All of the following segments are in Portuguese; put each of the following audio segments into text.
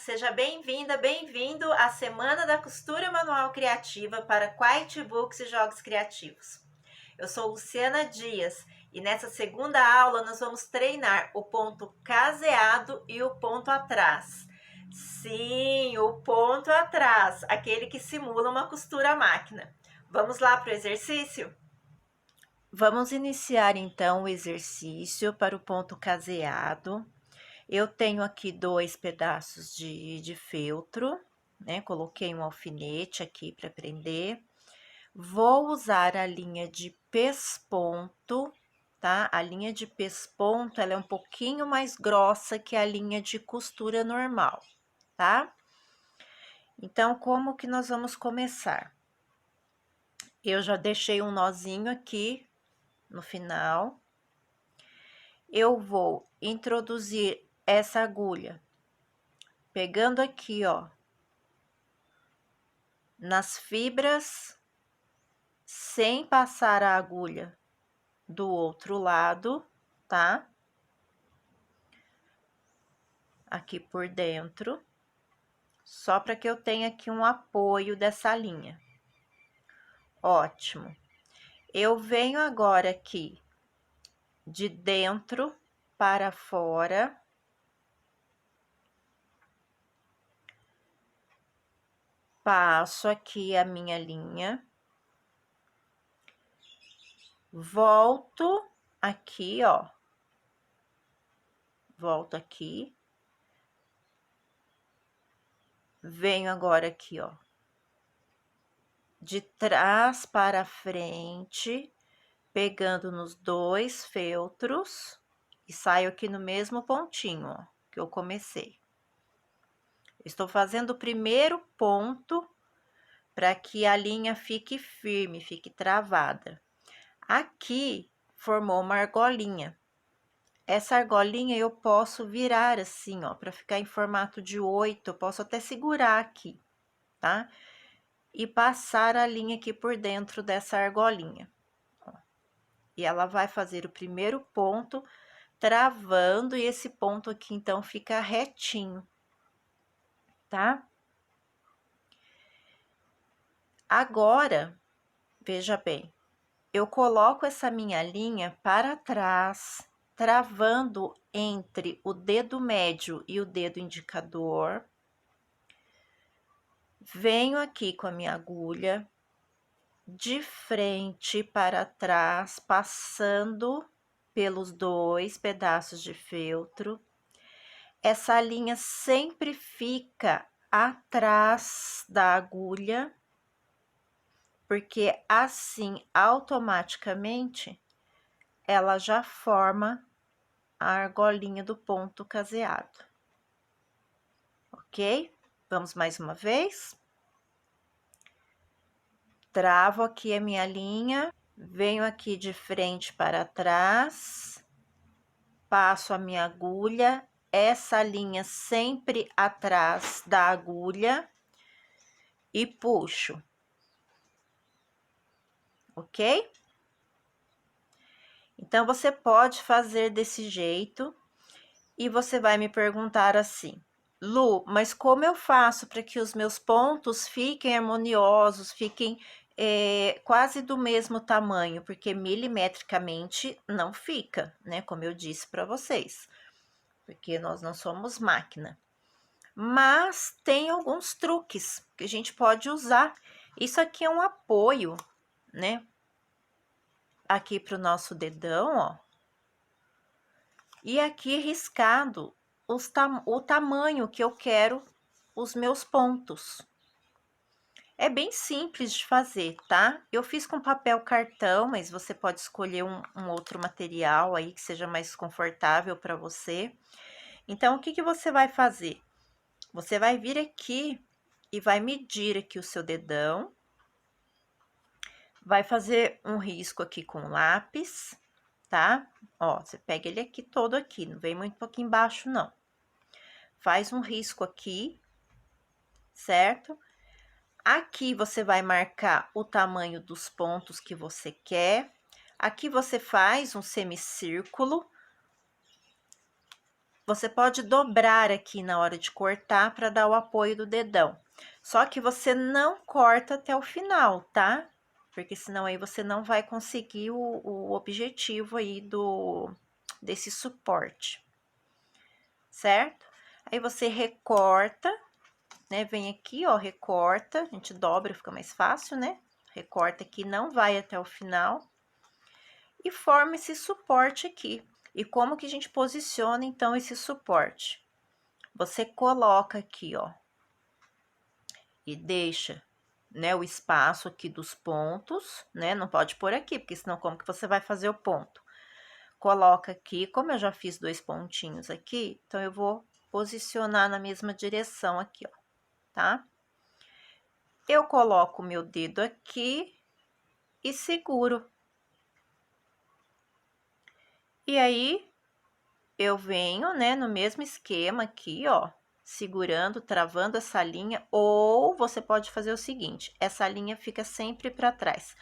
seja bem-vinda, bem-vindo à Semana da Costura Manual Criativa para Quiet Books e Jogos Criativos. Eu sou Luciana Dias e nessa segunda aula nós vamos treinar o ponto caseado e o ponto atrás. Sim, o ponto atrás, aquele que simula uma costura à máquina. Vamos lá para o exercício? Vamos iniciar então o exercício para o ponto caseado. Eu tenho aqui 2 pedaços de feltro, né? Coloquei um alfinete aqui para prender. Vou usar a linha de pesponto, tá? A linha de pesponto, ela é um pouquinho mais grossa que a linha de costura normal, tá? Então, como que nós vamos começar? Eu já deixei um nozinho aqui no final. Eu vou introduzir essa agulha, pegando aqui, ó, nas fibras, sem passar a agulha do outro lado, tá? Aqui por dentro, só para que eu tenha aqui um apoio dessa linha. Ótimo. Eu venho agora aqui de dentro para fora. Passo aqui a minha linha. Volto aqui, ó. Volto aqui. Venho agora aqui, ó. De trás para frente, pegando nos 2 feltros e saio aqui no mesmo pontinho, ó, que eu comecei. Estou fazendo o primeiro ponto para que a linha fique firme, fique travada. Aqui formou uma argolinha. Essa argolinha eu posso virar assim, ó, para ficar em formato de 8, eu posso até segurar aqui, tá? E passar a linha aqui por dentro dessa argolinha. Ó. E ela vai fazer o primeiro ponto, travando, e esse ponto aqui, então, fica retinho, tá? Agora, veja bem, eu coloco essa minha linha para trás, travando entre o dedo médio e o dedo indicador. Venho aqui com a minha agulha de frente para trás, passando pelos 2 pedaços de feltro. Essa linha sempre fica atrás da agulha, porque assim, automaticamente, ela já forma a argolinha do ponto caseado. Ok? Vamos mais uma vez. Travo aqui a minha linha, venho aqui de frente para trás, passo a minha agulha, essa linha sempre atrás da agulha e puxo. Ok? Então, você pode fazer desse jeito e você vai me perguntar assim: Lu, mas como eu faço para que os meus pontos fiquem harmoniosos, fiquem quase do mesmo tamanho? Porque milimetricamente não fica, né? Como eu disse para vocês, porque nós não somos máquina. Mas tem alguns truques que a gente pode usar. Isso aqui é um apoio, né? Aqui para o nosso dedão, ó. E aqui riscado o tamanho que eu quero os meus pontos. É bem simples de fazer, tá? Eu fiz com papel cartão, mas você pode escolher um outro material aí que seja mais confortável para você. Então, o que que você vai fazer? Você vai vir aqui e vai medir aqui o seu dedão. Vai fazer um risco aqui com lápis, tá? Ó, você pega ele aqui todo aqui, não vem muito aqui embaixo, não. Faz um risco aqui, certo? Aqui você vai marcar o tamanho dos pontos que você quer. Aqui você faz um semicírculo. Você pode dobrar aqui na hora de cortar para dar o apoio do dedão. Só que você não corta até o final, tá? Porque senão aí você não vai conseguir o objetivo aí desse suporte, certo? Aí você recorta, né? Vem aqui, ó, recorta, a gente dobra, fica mais fácil, né? Recorta aqui, não vai até o final. E forma esse suporte aqui. E como que a gente posiciona, então, esse suporte? Você coloca aqui, ó, e deixa, né, o espaço aqui dos pontos, né? Não pode pôr aqui, porque senão como que você vai fazer o ponto? Coloca aqui, como eu já fiz 2 pontinhos aqui, então eu vou posicionar na mesma direção aqui, ó, tá? Eu coloco o meu dedo aqui e seguro. E aí, eu venho, né, no mesmo esquema aqui, ó, segurando, travando essa linha, ou você pode fazer o seguinte, essa linha fica sempre para trás.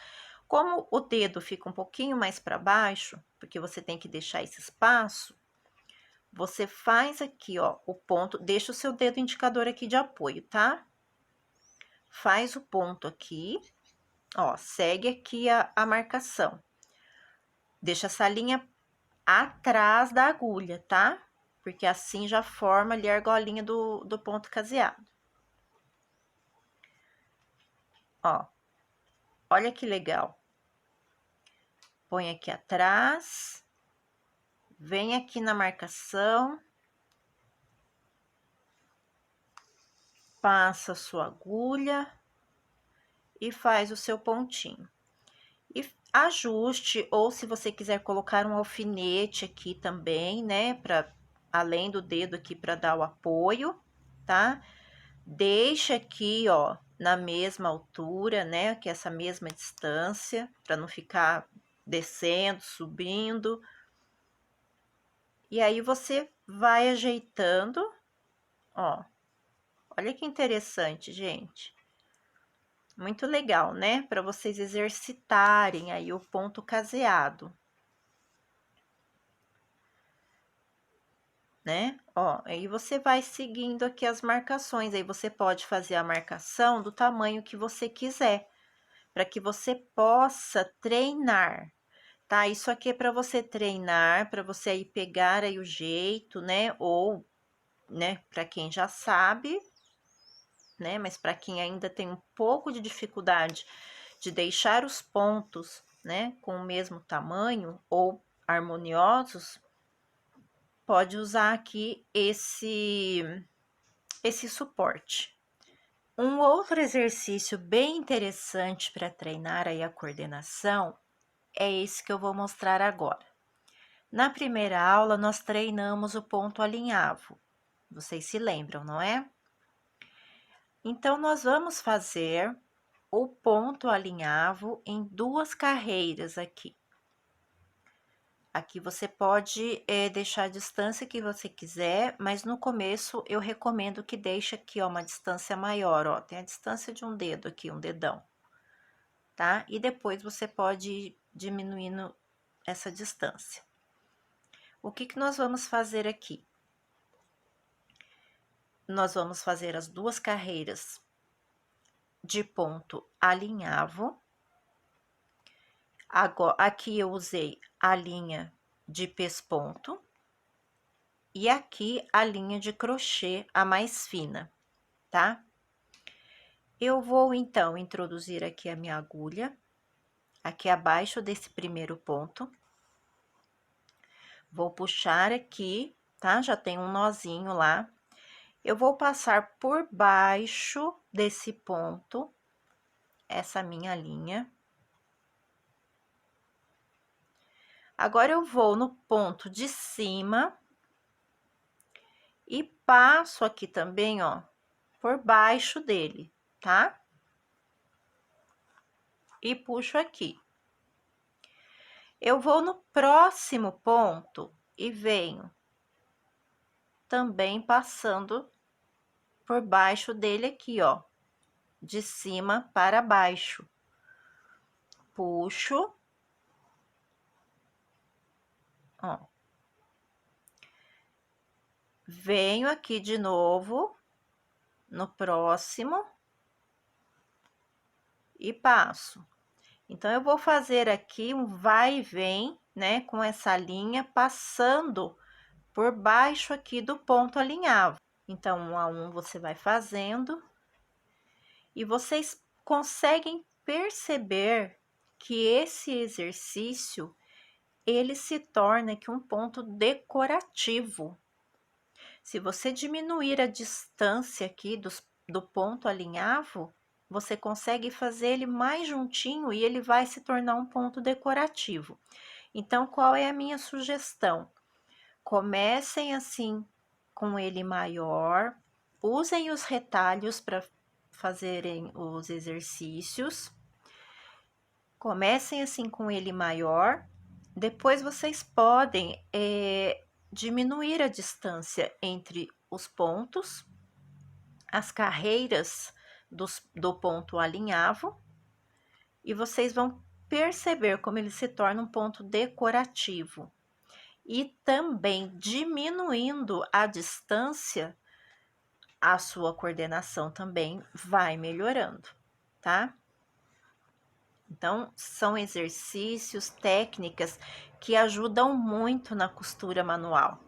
Como o dedo fica um pouquinho mais para baixo, porque você tem que deixar esse espaço, você faz aqui, ó, o ponto, deixa o seu dedo indicador aqui de apoio, tá? Faz o ponto aqui, ó, segue aqui a marcação. Deixa essa linha atrás da agulha, tá? Porque assim já forma ali a argolinha do ponto caseado. Ó, olha que legal. Põe aqui atrás, vem aqui na marcação, passa a sua agulha e faz o seu pontinho. E ajuste, ou se você quiser colocar um alfinete aqui também, né, para além do dedo aqui para dar o apoio, tá? Deixa aqui, ó, na mesma altura, né, que essa mesma distância, para não ficar descendo, subindo. E aí você vai ajeitando, ó. Olha que interessante, gente. Muito legal, né? Para vocês exercitarem aí o ponto caseado. Né? Ó, aí você vai seguindo aqui as marcações, aí você pode fazer a marcação do tamanho que você quiser, para que você possa treinar, tá? Isso aqui é para você treinar, para você aí pegar aí o jeito, né? Ou, né, para quem já sabe, né? Mas para quem ainda tem um pouco de dificuldade de deixar os pontos, né, com o mesmo tamanho ou harmoniosos, pode usar aqui esse suporte. Um outro exercício bem interessante para treinar aí a coordenação é esse que eu vou mostrar agora. Na primeira aula, nós treinamos o ponto alinhavo. Vocês se lembram, não é? Então, nós vamos fazer o ponto alinhavo em 2 carreiras aqui. Aqui você pode deixar a distância que você quiser, mas no começo eu recomendo que deixe aqui, ó, uma distância maior, ó. Tem a distância de um dedo aqui, um dedão, tá? E depois você pode ir diminuindo essa distância. O que que nós vamos fazer aqui? Nós vamos fazer as 2 carreiras de ponto alinhavo. Agora, aqui eu usei a linha de pesponto e aqui a linha de crochê, a mais fina, tá? Eu vou, então, introduzir aqui a minha agulha, aqui abaixo desse primeiro ponto. Vou puxar aqui, tá? Já tem um nozinho lá. Eu vou passar por baixo desse ponto, essa minha linha. Agora, eu vou no ponto de cima e passo aqui também, ó, por baixo dele, tá? E puxo aqui. Eu vou no próximo ponto e venho também passando por baixo dele aqui, ó, de cima para baixo. Puxo, ó. venho aqui de novo no próximo e passo. Então, eu vou fazer aqui um vai e vem, né, com essa linha passando por baixo aqui do ponto alinhavo. Então, um a um você vai fazendo e vocês conseguem perceber que esse exercício ele se torna aqui um ponto decorativo. Se você diminuir a distância aqui do ponto alinhavo, você consegue fazer ele mais juntinho e ele vai se tornar um ponto decorativo. Então, qual é a minha sugestão? Comecem assim com ele maior, usem os retalhos para fazerem os exercícios. Comecem assim com ele maior, depois vocês podem diminuir a distância entre os pontos, as carreiras do ponto alinhavo, e vocês vão perceber como ele se torna um ponto decorativo. E também diminuindo a distância, a sua coordenação também vai melhorando, tá? Então, são exercícios, técnicas que ajudam muito na costura manual.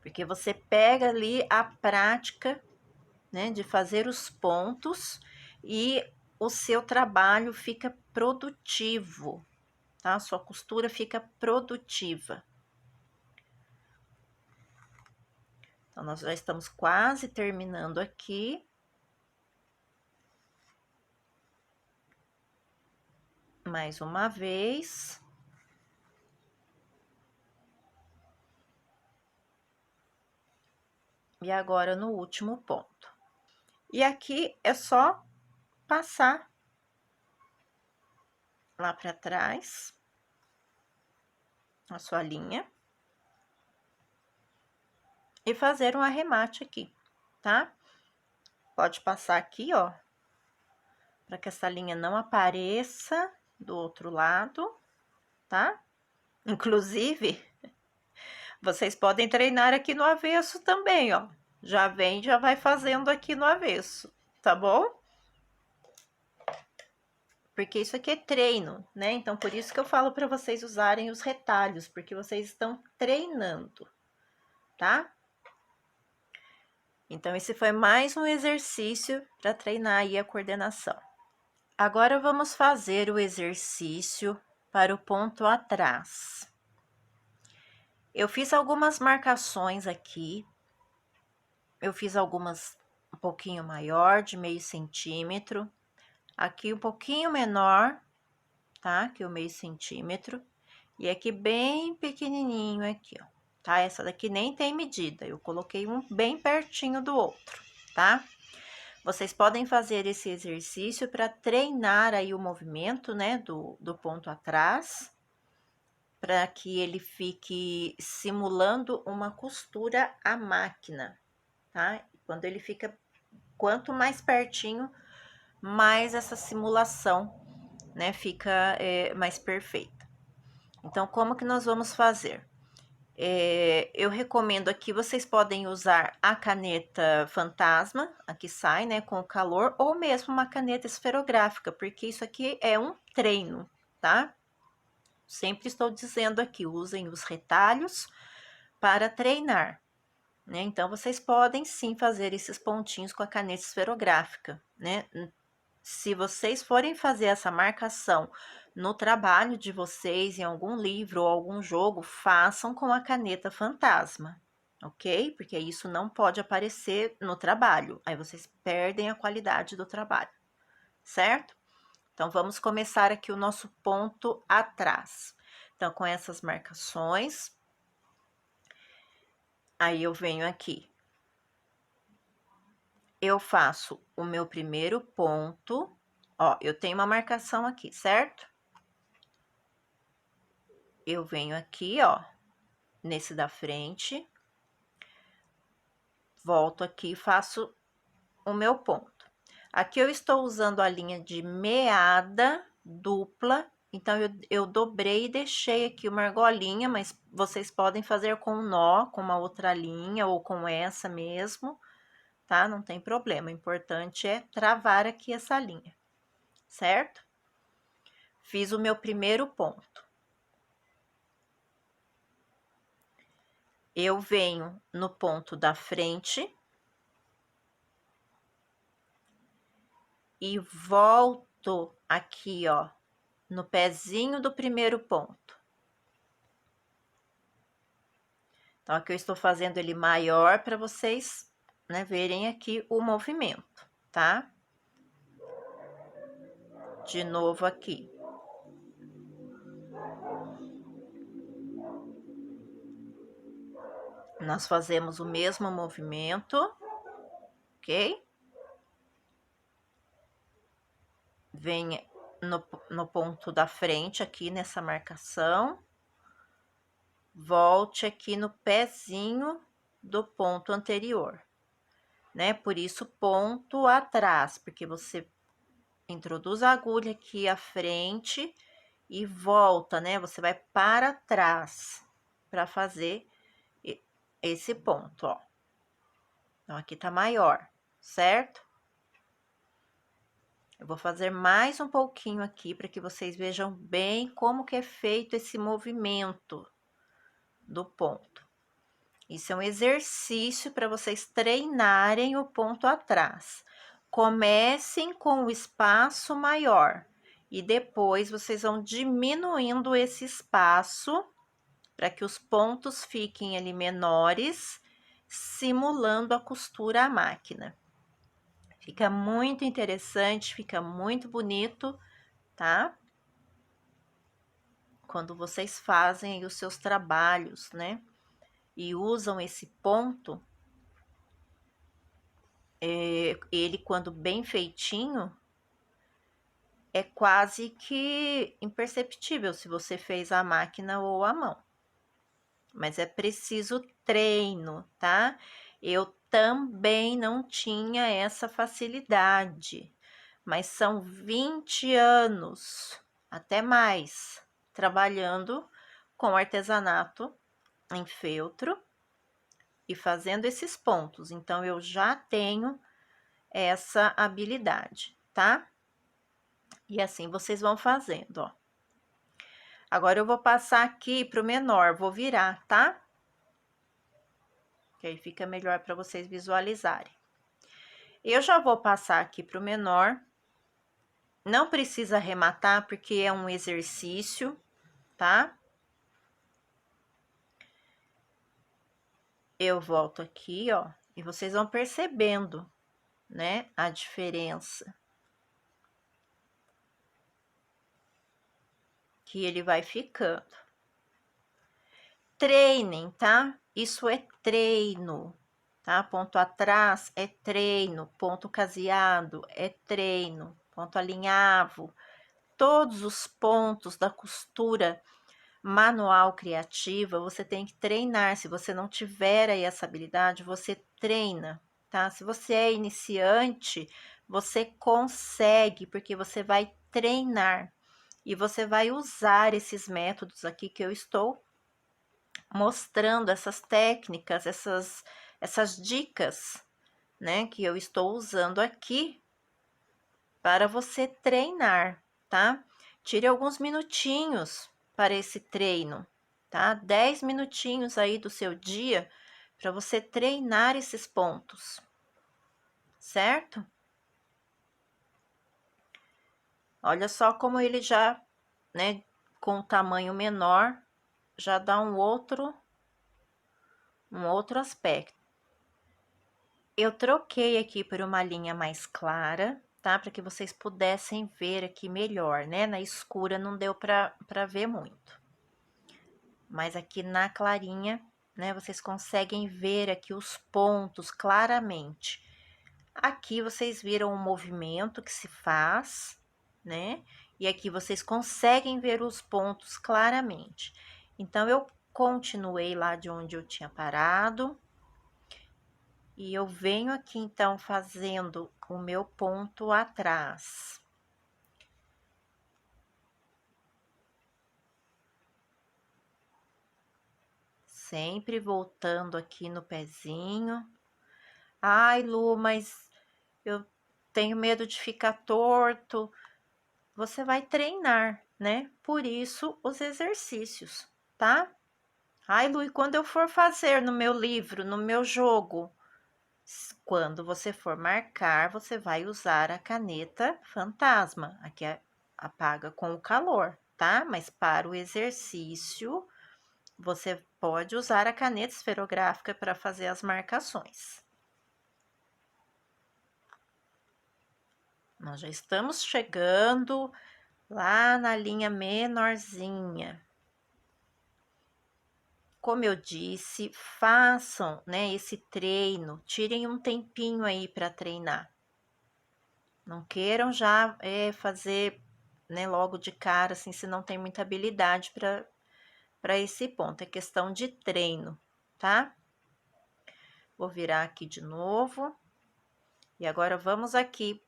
Porque você pega ali a prática, né, de fazer os pontos e o seu trabalho fica produtivo, tá? Sua costura fica produtiva. Então, nós já estamos quase terminando aqui. Mais uma vez. E agora no último ponto. E aqui é só passar lá para trás a sua linha e fazer um arremate aqui, tá? Pode passar aqui, ó, para que essa linha não apareça do outro lado, tá? Inclusive, vocês podem treinar aqui no avesso também, ó. Já vem, já vai fazendo aqui no avesso, tá bom? Porque isso aqui é treino, né? Então, por isso que eu falo para vocês usarem os retalhos, porque vocês estão treinando, tá? Então, esse foi mais um exercício para treinar aí a coordenação. Agora, vamos fazer o exercício para o ponto atrás. Eu fiz algumas marcações aqui. Eu fiz algumas um pouquinho maior, de meio centímetro. Aqui um pouquinho menor, tá? Que o meio centímetro. E aqui bem pequenininho aqui, ó. Tá? Essa daqui nem tem medida. Eu coloquei um bem pertinho do outro, tá? Vocês podem fazer esse exercício para treinar aí o movimento, né, do ponto atrás, para que ele fique simulando uma costura à máquina, tá? Quando ele fica, quanto mais pertinho, mais essa simulação, né, fica mais perfeita. Então, como que nós vamos fazer? Eu recomendo aqui, vocês podem usar a caneta fantasma, a que sai, né, com o calor, ou mesmo uma caneta esferográfica, porque isso aqui é um treino, tá? Sempre estou dizendo aqui, usem os retalhos para treinar, né? Então, vocês podem sim fazer esses pontinhos com a caneta esferográfica, né? Se vocês forem fazer essa marcação no trabalho de vocês, em algum livro ou algum jogo, façam com a caneta fantasma, ok? Porque isso não pode aparecer no trabalho, aí vocês perdem a qualidade do trabalho, certo? Então, vamos começar aqui o nosso ponto atrás. Então, com essas marcações, aí eu venho aqui. Eu faço o meu primeiro ponto, ó, eu tenho uma marcação aqui, certo? Eu venho aqui, ó, nesse da frente, volto aqui e faço o meu ponto. Aqui eu estou usando a linha de meada dupla Então, eu dobrei e deixei aqui uma argolinha, mas vocês podem fazer com um nó, com uma outra linha ou com essa mesmo, tá? Não tem problema, o importante é travar aqui essa linha, certo? Fiz o meu primeiro ponto. Eu venho no ponto da frente e volto aqui, ó, no pezinho do primeiro ponto. Então, aqui eu estou fazendo ele maior para vocês, né, verem aqui o movimento, tá? De novo aqui. Nós fazemos o mesmo movimento, ok? Vem no ponto da frente aqui nessa marcação. Volte aqui no pezinho do ponto anterior, né? Por isso, ponto atrás, porque você introduz a agulha aqui à frente e volta, né? Você vai para trás para fazer esse ponto, ó. Então, aqui tá maior, certo? Eu vou fazer mais um pouquinho aqui para que vocês vejam bem como que é feito esse movimento do ponto. Isso é um exercício para vocês treinarem o ponto atrás. Comecem com o espaço maior e depois vocês vão diminuindo esse espaço para que os pontos fiquem ali menores, simulando a costura à máquina. Fica muito interessante, fica muito bonito, tá? Quando vocês fazem aí os seus trabalhos, né? E usam esse ponto, ele quando bem feitinho, é quase que imperceptível se você fez a máquina ou a mão. Mas é preciso treino, tá? Eu também não tinha essa facilidade, mas são 20 anos, até mais, trabalhando com artesanato em feltro e fazendo esses pontos. Então, eu já tenho essa habilidade, tá? E assim vocês vão fazendo, ó. Agora, eu vou passar aqui pro menor, vou virar, tá? Que aí fica melhor para vocês visualizarem. Eu já vou passar aqui pro menor. Não precisa arrematar, porque é um exercício, tá? Eu volto aqui, ó, e vocês vão percebendo, né, a diferença que ele vai ficando. Treinem, tá? Isso é treino, tá? Ponto atrás é treino, ponto caseado é treino, ponto alinhavo. Todos os pontos da costura manual criativa, você tem que treinar. Se você não tiver aí essa habilidade, você treina, tá? Se você é iniciante, você consegue, porque você vai treinar e você vai usar esses métodos aqui que eu estou mostrando, essas técnicas, essas dicas, né, que eu estou usando aqui para você treinar, tá? Tire alguns minutinhos para esse treino, tá? 10 minutinhos aí do seu dia para você treinar esses pontos, certo? Olha só como ele já, né, com o tamanho menor, já dá um outro aspecto. Eu troquei aqui por uma linha mais clara, tá? Para que vocês pudessem ver aqui melhor, né? Na escura não deu para ver muito. Mas aqui na clarinha, né, vocês conseguem ver aqui os pontos claramente. Aqui vocês viram o movimento que se faz, né? E aqui vocês conseguem ver os pontos claramente. Então, eu continuei lá de onde eu tinha parado. E eu venho aqui, então, fazendo o meu ponto atrás. sempre voltando aqui no pezinho. Ai, Lu, mas eu tenho medo de ficar torto. Você vai treinar, né? Por isso, os exercícios, tá? Ai, Lu, e quando eu for fazer no meu livro, no meu jogo? Quando você for marcar, você vai usar a caneta fantasma. Aqui apaga com o calor, tá? Mas para o exercício, você pode usar a caneta esferográfica para fazer as marcações. Nós já estamos chegando lá na linha menorzinha. Como eu disse, façam, né, esse treino, tirem um tempinho aí para treinar. Não queiram já fazer, né, logo de cara, assim, se não tem muita habilidade para esse ponto. É questão de treino, tá? Vou virar aqui de novo. E agora vamos aqui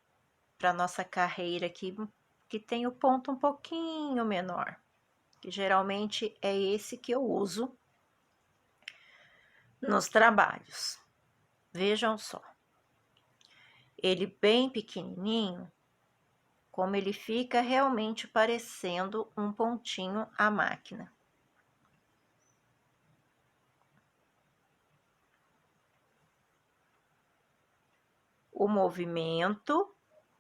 para nossa carreira aqui, que tem o ponto um pouquinho menor. Que geralmente é esse que eu uso nos trabalhos. Vejam só. Ele bem pequenininho, como ele fica realmente parecendo um pontinho a máquina. O movimento,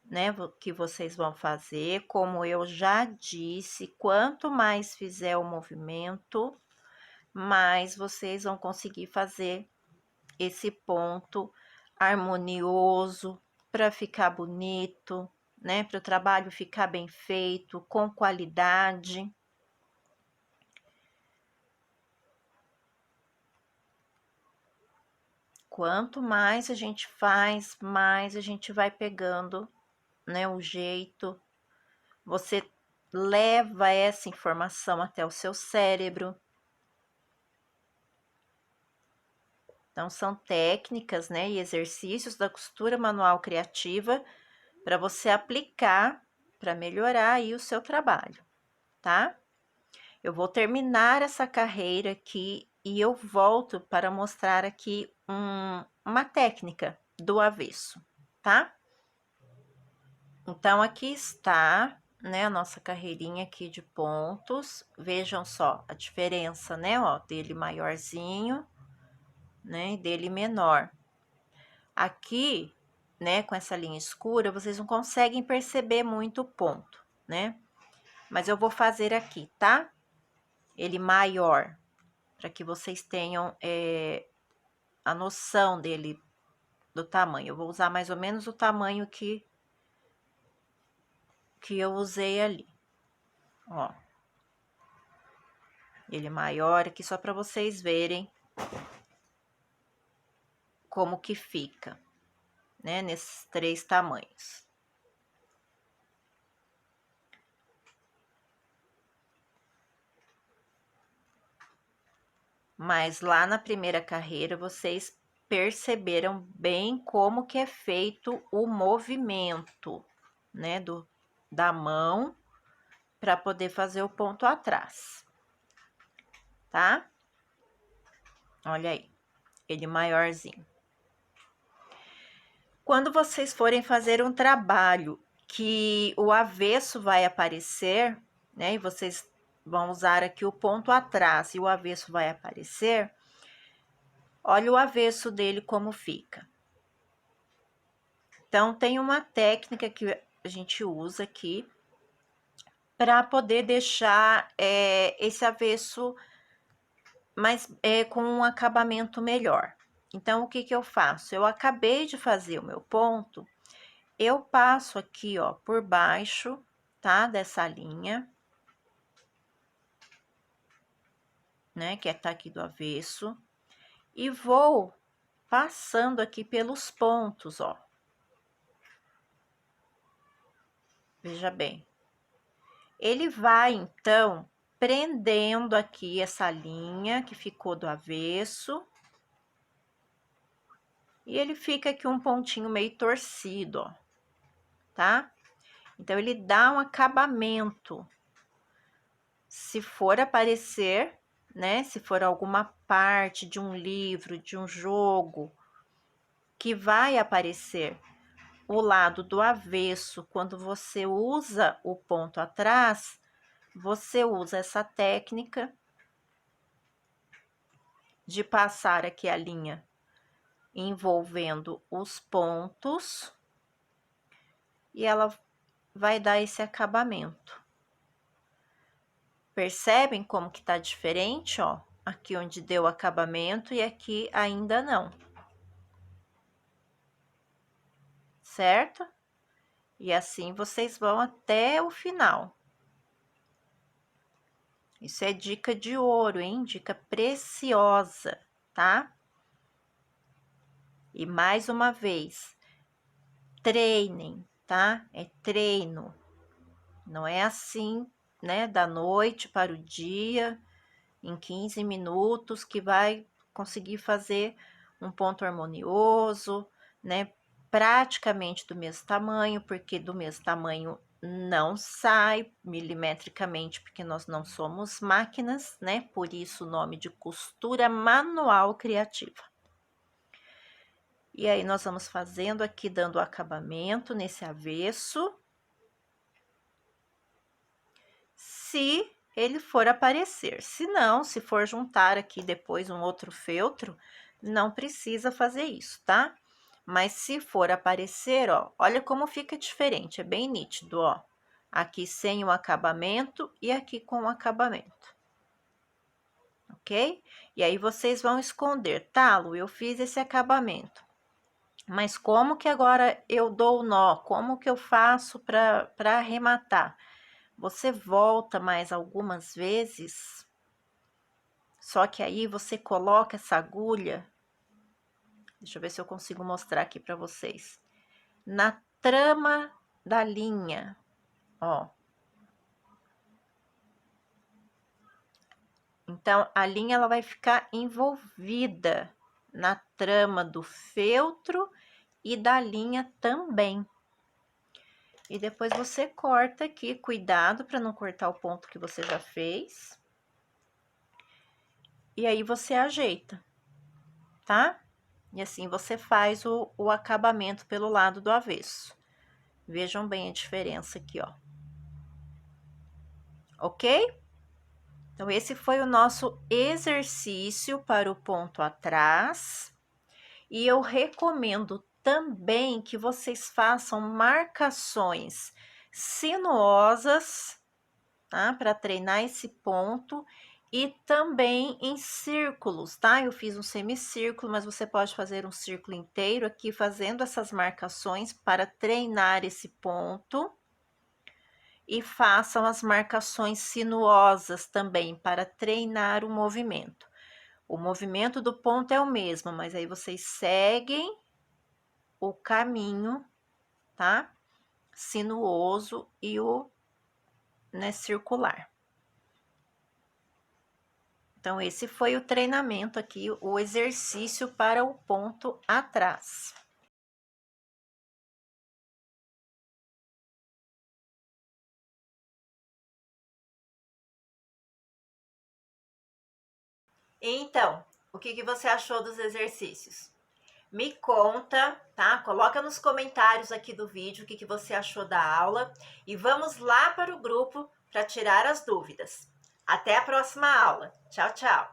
né, que vocês vão fazer, como eu já disse, quanto mais fizer o movimento, mais vocês vão conseguir fazer esse ponto harmonioso para ficar bonito, né, para o trabalho ficar bem feito, com qualidade. Quanto mais a gente faz, mais a gente vai pegando, né, o jeito. Você leva essa informação até o seu cérebro. Então, são técnicas, né, e exercícios da costura manual criativa para você aplicar para melhorar aí o seu trabalho, tá? Eu vou terminar essa carreira aqui e eu volto para mostrar aqui uma técnica do avesso, tá? Então, aqui está, né, a nossa carreirinha aqui de pontos. Vejam só a diferença, né, ó, dele maiorzinho, né, e dele menor. Aqui, né, com essa linha escura, vocês não conseguem perceber muito o ponto, né? Mas eu vou fazer aqui, tá? Ele maior, para que vocês tenham a noção dele, do tamanho. Eu vou usar mais ou menos o tamanho que eu usei ali, ó. Ele maior aqui, só para vocês verem como que fica, né, nesses 3 tamanhos. Mas lá na primeira carreira, vocês perceberam bem como que é feito o movimento, né, da mão para poder fazer o ponto atrás, tá? Olha aí, ele maiorzinho. Quando vocês forem fazer um trabalho que o avesso vai aparecer, né, e vocês vão usar aqui o ponto atrás e o avesso vai aparecer, olha o avesso dele como fica. Então, tem uma técnica que a gente usa aqui para poder deixar esse avesso mais com um acabamento melhor. Então, o que que eu faço? Eu acabei de fazer o meu ponto, eu passo aqui, ó, por baixo, tá? Dessa linha, né? Que tá aqui do avesso, e vou passando aqui pelos pontos, ó. Veja bem. Ele vai, então, prendendo aqui essa linha que ficou do avesso. E ele fica aqui um pontinho meio torcido, ó, tá? Então, ele dá um acabamento. Se for aparecer, né? Se for alguma parte de um livro, de um jogo, que vai aparecer o lado do avesso, quando você usa o ponto atrás, você usa essa técnica de passar aqui a linha envolvendo os pontos e ela vai dar esse acabamento. Percebem como que tá diferente, ó? Aqui onde deu acabamento e aqui ainda não. Certo? E assim vocês vão até o final. Isso é dica de ouro, hein? Dica preciosa, tá? E mais uma vez, treinem, tá? É treino. Não é assim, né, da noite para o dia, em 15 minutos, que vai conseguir fazer um ponto harmonioso, né? Praticamente do mesmo tamanho, porque do mesmo tamanho não sai milimetricamente, porque nós não somos máquinas, né? Por isso o nome de costura manual criativa. E aí, nós vamos fazendo aqui, dando acabamento nesse avesso. Se ele for aparecer. Se não, se for juntar aqui depois um outro feltro, não precisa fazer isso, tá? Mas se for aparecer, ó, olha como fica diferente, é bem nítido, ó. Aqui sem o acabamento e aqui com o acabamento. Ok? E aí, vocês vão esconder, tá, Lu? Eu fiz esse acabamento. Mas como que agora eu dou o nó? Como que eu faço para arrematar? Você volta mais algumas vezes, só que aí você coloca essa agulha, deixa eu ver se eu consigo mostrar aqui para vocês, na trama da linha, ó. Então, a linha ela vai ficar envolvida na trama do feltro e da linha também. E depois você corta aqui, cuidado para não cortar o ponto que você já fez. E aí você ajeita, tá? E assim você faz o acabamento pelo lado do avesso. Vejam bem a diferença aqui, ó. Ok? Então, esse foi o nosso exercício para o ponto atrás. E eu recomendo também que vocês façam marcações sinuosas, tá? Para treinar esse ponto. E também em círculos, tá? Eu fiz um semicírculo, mas você pode fazer um círculo inteiro aqui, fazendo essas marcações para treinar esse ponto. E façam as marcações sinuosas também, para treinar o movimento. O movimento do ponto é o mesmo, mas aí vocês seguem o caminho, tá? Sinuoso e o, né, circular. Então, esse foi o treinamento aqui, o exercício para o ponto atrás. Então, o que você achou dos exercícios? Me conta, tá? Coloca nos comentários aqui do vídeo o que você achou da aula e vamos lá para o grupo para tirar as dúvidas. Até a próxima aula. Tchau, tchau!